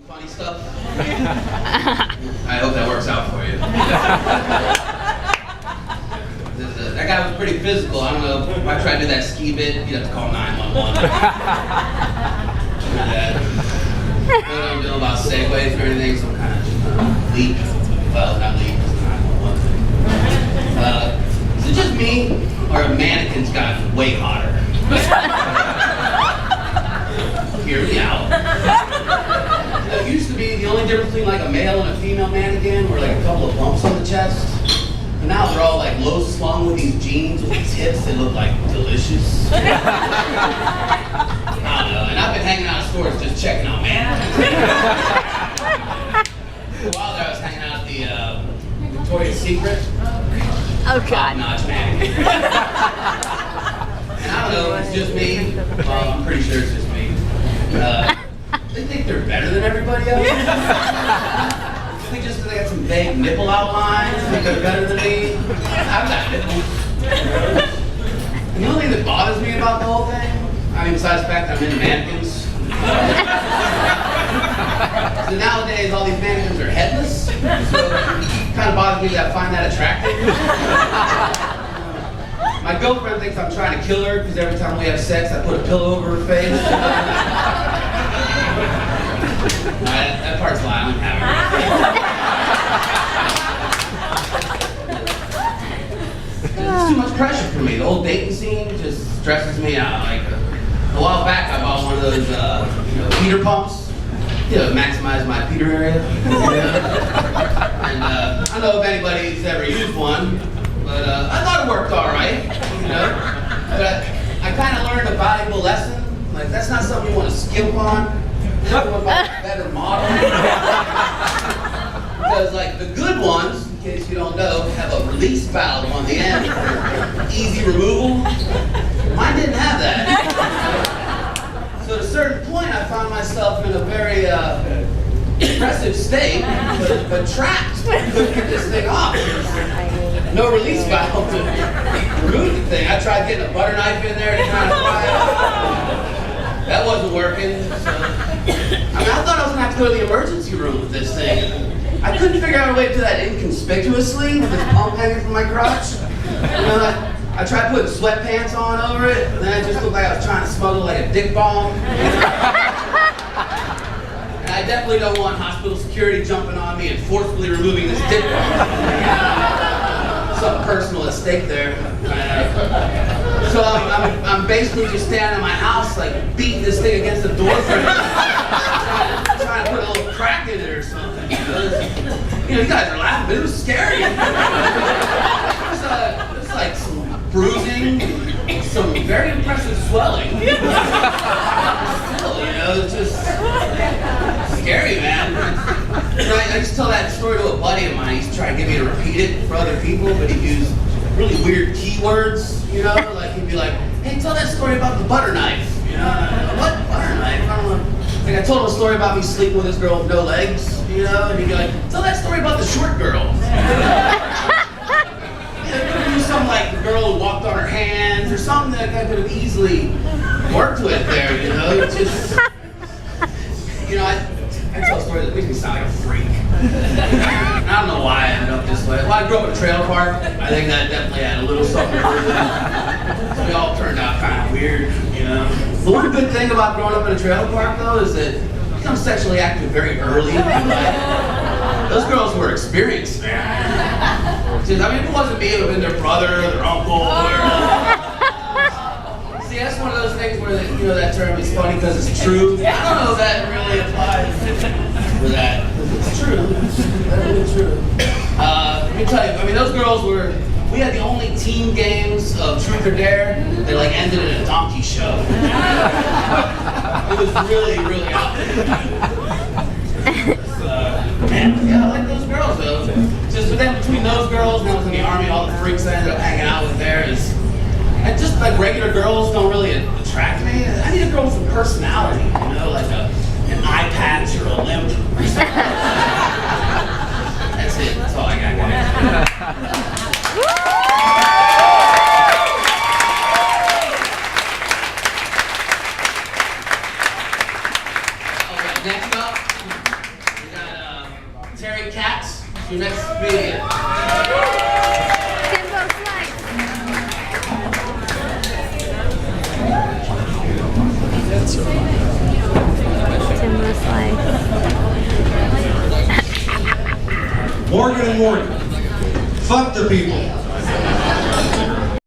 Funny stuff. I hope that works out for you. That guy was pretty physical. I don't know if I tried to do that ski bit, you'd have to call 911. I don't know about segues or anything, some kind of leap. Well, not leap, it's 911 thing. Is it just me, or have mannequins gotten way hotter? Hear me out. It used to be the only difference between like a male and a female mannequin were like a couple of bumps on the chest. And now they're all like low slung with these jeans with these hips that look like delicious. I don't know. And I've been hanging out in stores just checking out mannequins. For a while there I was hanging out at the Victoria's Secret. Oh God. Top-notch mannequin. And I don't know, it's just me. Well, I'm pretty sure it's just me. They think they're better than everybody else. I think just because they got some vague nipple outlines, they think they're better than me. I've got nipples. And the only thing that bothers me about the whole thing, I mean, besides the fact that I'm into mannequins, so nowadays all these mannequins are headless, so it kind of bothers me that I find that attractive. My girlfriend thinks I'm trying to kill her because every time we have sex, I put a pillow over her face. That part's a lie. I'm having it. It's too much pressure for me. The whole dating scene just stresses me out. Like a while back, I bought one of those, Peter pumps. Maximize my Peter area. And I don't know if anybody's ever used one. But I thought it worked all right, But I kind of learned a valuable lesson. Like, that's not something you want to skimp on. You want to buy a better model. Because, like, the good ones, in case you don't know, have a release valve on the end for easy removal. Mine didn't have that. So at a certain point, I found myself in a very depressive state, but trapped. Couldn't get this thing off. No release valve to remove the thing. I tried getting a butter knife in there and trying to pry it off. That wasn't working. So, I thought I was going to have to go to the emergency room with this thing. I couldn't figure out a way to do that inconspicuously with this pump hanging from my crotch. I tried putting sweatpants on over it, and then it just looked like I was trying to smuggle like a dick bomb. And I definitely don't want hospital security jumping on me and forcefully removing this dick bomb. Something personal at stake there. So I'm basically just standing in my house, like beating this thing against the door frame, trying to put a little crack in it or something. You guys are laughing, but it was scary. There's like some bruising, some very impressive swelling. Still, it's just scary, man. I just tell that story to a buddy of mine. He's trying to get me to repeat it for other people, but he used really weird keywords, like he'd be like, hey, tell that story about the butter knife, what butter knife? I don't know. Like I told him a story about me sleeping with this girl with no legs, and he'd be like, tell that story about the short girl. It could be something like the girl who walked on her hands, or something that I could have easily worked with there, It's just, I tell stories that makes me sound like a freak. I don't know why I ended up this way. Well, I grew up in a trailer park. I think that definitely had a little something to do with it. So we all turned out kind of weird, The one good thing about growing up in a trailer park, though, is that you become sexually active very early in life. Those girls were experienced, man. If it wasn't me, it would have been their brother, their uncle, See, that's one of those things where that term is funny because it's true. I don't know if that really applies for that. It's true. It's really true. Let me tell you, those girls we had the only team games of Truth or Dare that ended in a donkey show. It was really, really out there. I like those girls though. Just between those girls and I was in the Army, all the freaks I ended up hanging out with there is. And just like regular girls don't really attract me. I need a girl with some personality, like an eye patch or a limp. That's it. That's all I got, guys. Okay, next up. Your next comedian. Timbo Slice. Timbo Slice. Morgan and Morgan. Fuck the people.